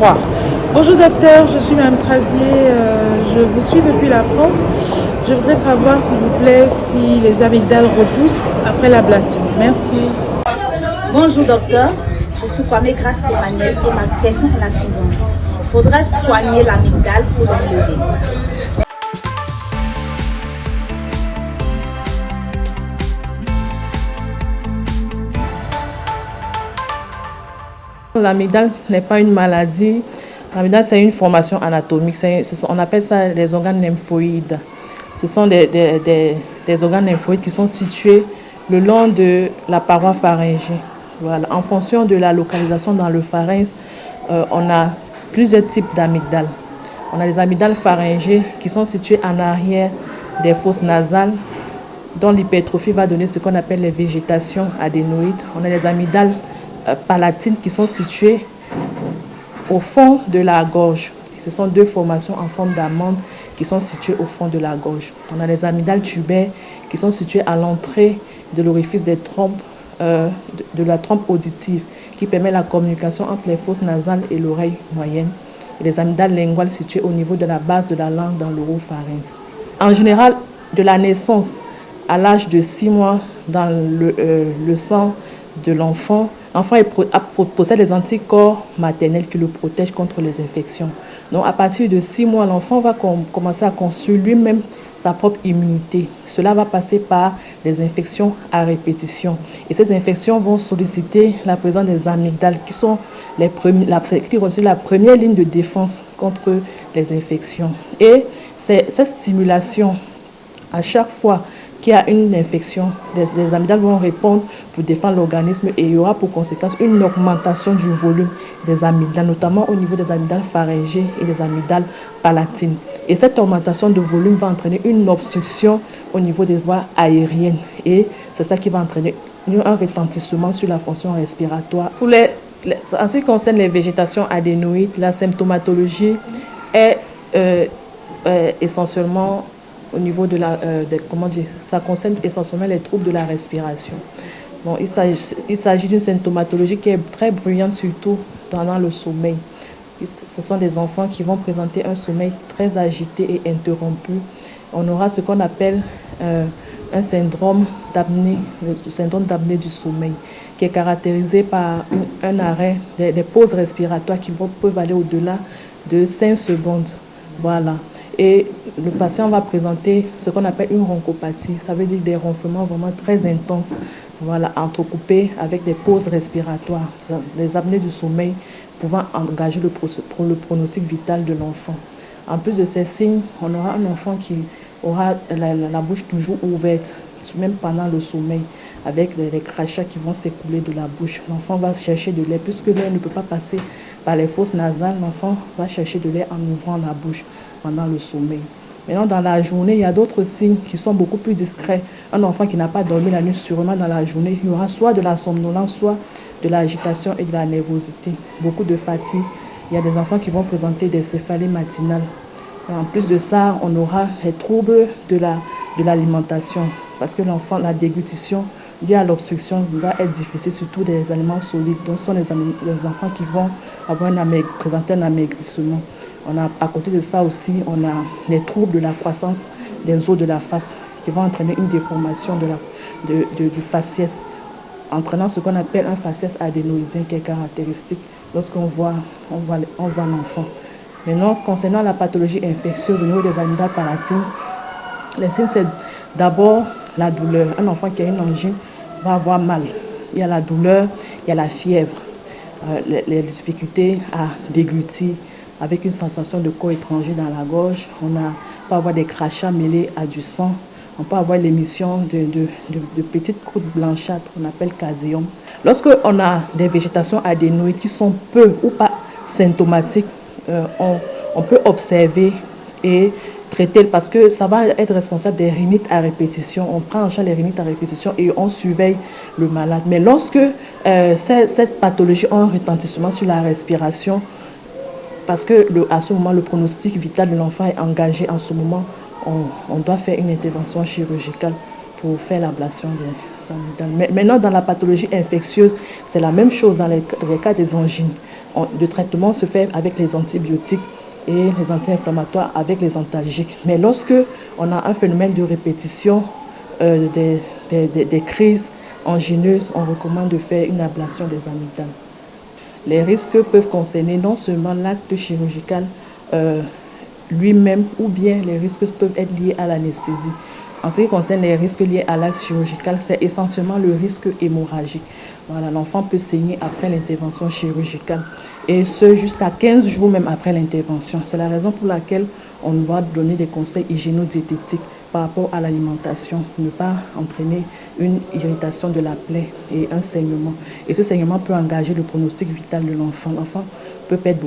3. Bonjour docteur, je suis Mme Trazier, je vous suis depuis la France. Je voudrais savoir s'il vous plaît si les amygdales repoussent après l'ablation. Merci. Bonjour docteur, je suis Kwame Grace Emmanuel et ma question est la suivante. Il faudrait soigner l'amygdale pour l'enlever. L'amygdale, ce n'est pas une maladie. L'amygdale, c'est une formation anatomique. On appelle ça les organes lymphoïdes. Ce sont des organes lymphoïdes qui sont situés le long de la paroi pharyngée. Voilà. En fonction de la localisation dans le pharynx, on a plusieurs types d'amygdales. On a les amygdales pharyngées qui sont situées en arrière des fosses nasales, dont l'hypertrophie va donner ce qu'on appelle les végétations adénoïdes. On a les amygdales palatines qui sont situées au fond de la gorge. Ce sont deux formations en forme d'amande qui sont situées au fond de la gorge. On a les amygdales tubaires qui sont situées à l'entrée de l'orifice des trompes, de la trompe auditive, qui permet la communication entre les fosses nasales et l'oreille moyenne. Et les amygdales linguales situées au niveau de la base de la langue dans l'oropharynx. En général, de la naissance à l'âge de 6 mois dans le sang de l'enfant, l'enfant possède les anticorps maternels qui le protègent contre les infections. Donc à partir de 6 mois, l'enfant va commencer à construire lui-même sa propre immunité. Cela va passer par des infections à répétition. Et ces infections vont solliciter la présence des amygdales qui sont qui constituent la première ligne de défense contre les infections. Et cette stimulation, à chaque fois qu'il y a une infection, les amygdales vont répondre pour défendre l'organisme et il y aura pour conséquence une augmentation du volume des amygdales, notamment au niveau des amygdales pharyngées et des amygdales palatines. Et cette augmentation de volume va entraîner une obstruction au niveau des voies aériennes et c'est ça qui va entraîner un retentissement sur la fonction respiratoire. En ce qui concerne les végétations adénoïdes, la symptomatologie est essentiellement au niveau de ça concerne essentiellement les troubles de la respiration. Bon, il s'agit d'une symptomatologie qui est très bruyante, surtout pendant le sommeil. Ce sont des enfants qui vont présenter un sommeil très agité et interrompu. On aura ce qu'on appelle un syndrome d'apnée, le syndrome d'apnée du sommeil, qui est caractérisé par un arrêt, des pauses respiratoires qui peuvent aller au-delà de 5 secondes. Voilà. Et le patient va présenter ce qu'on appelle une ronchopathie. Ça veut dire des ronflements vraiment très intenses, voilà, entrecoupés avec des pauses respiratoires, les apnées du sommeil pouvant engager le pronostic vital de l'enfant. En plus de ces signes, on aura un enfant qui aura la bouche toujours ouverte, même pendant le sommeil, avec les crachats qui vont s'écouler de la bouche. L'enfant va chercher de l'air. Puisque l'air ne peut pas passer par les fosses nasales, l'enfant va chercher de l'air en ouvrant la bouche pendant le sommeil. Maintenant, dans la journée, il y a d'autres signes qui sont beaucoup plus discrets. Un enfant qui n'a pas dormi la nuit, sûrement dans la journée, il y aura soit de la somnolence, soit de l'agitation et de la nervosité. Beaucoup de fatigue. Il y a des enfants qui vont présenter des céphalées matinales. En plus de ça, on aura les troubles de l'alimentation. Parce que l'enfant, la déglutition liée à l'obstruction va être difficile, surtout des aliments solides. Donc, ce sont les enfants qui vont présenter un amaigrissement. À côté de ça aussi, on a les troubles de la croissance des os de la face qui vont entraîner une déformation du faciès, entraînant ce qu'on appelle un faciès adénoïdien qui est caractéristique lorsqu'on voit l'enfant. Maintenant, concernant la pathologie infectieuse au niveau des amygdales palatines, les signes, c'est d'abord la douleur. Un enfant qui a une angine va avoir mal. Il y a la douleur, il y a la fièvre, les difficultés à déglutir, avec une sensation de corps étranger dans la gorge. On peut avoir des crachats mêlés à du sang. On peut avoir l'émission de petites croûtes blanchâtres qu'on appelle caséum. Lorsqu'on a des végétations adénoïdes qui sont peu ou pas symptomatiques, on peut observer et traiter parce que ça va être responsable des rhinites à répétition. On prend en charge les rhinites à répétition et on surveille le malade. Mais lorsque cette pathologie a un retentissement sur la respiration, parce que à ce moment, le pronostic vital de l'enfant est engagé. En ce moment, on doit faire une intervention chirurgicale pour faire l'ablation amygdales. Mais maintenant, dans la pathologie infectieuse, c'est la même chose dans les cas des angines. Le traitement se fait avec les antibiotiques et les anti-inflammatoires avec les antalgiques. Mais lorsque on a un phénomène de répétition des crises angineuses, on recommande de faire une ablation des amygdales. Les risques peuvent concerner non seulement l'acte chirurgical lui-même, ou bien les risques peuvent être liés à l'anesthésie. En ce qui concerne les risques liés à l'acte chirurgical, c'est essentiellement le risque hémorragique. Voilà, l'enfant peut saigner après l'intervention chirurgicale, et ce jusqu'à 15 jours même après l'intervention. C'est la raison pour laquelle on doit donner des conseils hygiéno-diététiques par rapport à l'alimentation, ne pas entraîner une irritation de la plaie et un saignement. Et ce saignement peut engager le pronostic vital de l'enfant. L'enfant peut perdre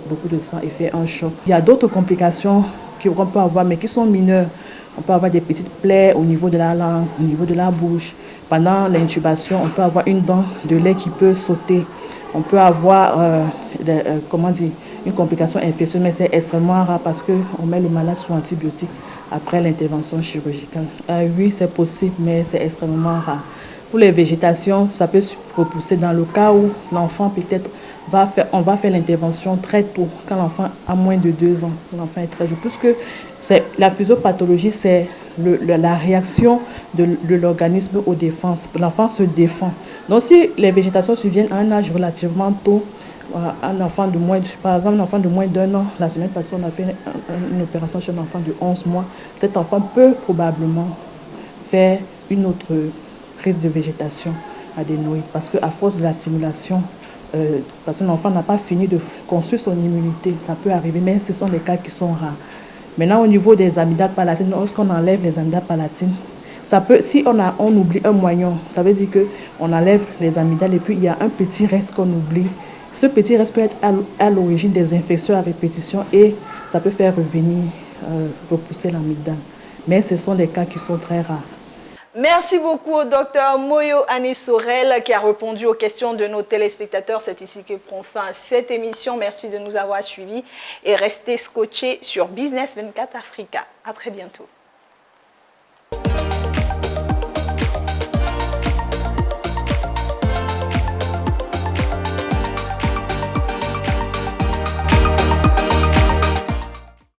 beaucoup de sang et faire un choc. Il y a d'autres complications qu'on peut avoir, mais qui sont mineures. On peut avoir des petites plaies au niveau de la langue, au niveau de la bouche. Pendant l'intubation, on peut avoir une dent de lait qui peut sauter. On peut avoir une complication infectieuse, mais c'est extrêmement rare parce qu'on met le malade sous antibiotiques après l'intervention chirurgicale. Oui, c'est possible, mais c'est extrêmement rare. Pour les végétations, ça peut se repousser dans le cas où l'enfant peut-être on va faire l'intervention très tôt, quand l'enfant a moins de 2 ans, l'enfant est très jeune. Puisque la physiopathologie, c'est la réaction de l'organisme aux défenses. L'enfant se défend. Donc si les végétations surviennent à un âge relativement tôt, un enfant de moins, par exemple, un enfant de moins d'1 an, la semaine passée, on a fait une opération chez un enfant de 11 mois. Cet enfant peut probablement faire une autre crise de végétation adénoïde parce qu'à force de la stimulation, parce que l'enfant n'a pas fini de construire son immunité, ça peut arriver, mais ce sont des cas qui sont rares. Maintenant, au niveau des amygdales palatines, lorsqu'on enlève les amygdales palatines, ça peut, si on oublie un moignon, ça veut dire qu'on enlève les amygdales et puis il y a un petit reste qu'on oublie. Ce petit reste peut être à l'origine des infections à répétition et ça peut faire repousser l'amygdale. Mais ce sont des cas qui sont très rares. Merci beaucoup au docteur Moyo Ané-Sorel qui a répondu aux questions de nos téléspectateurs. C'est ici que prend fin cette émission. Merci de nous avoir suivis et restez scotchés sur Business 24 Africa. À très bientôt.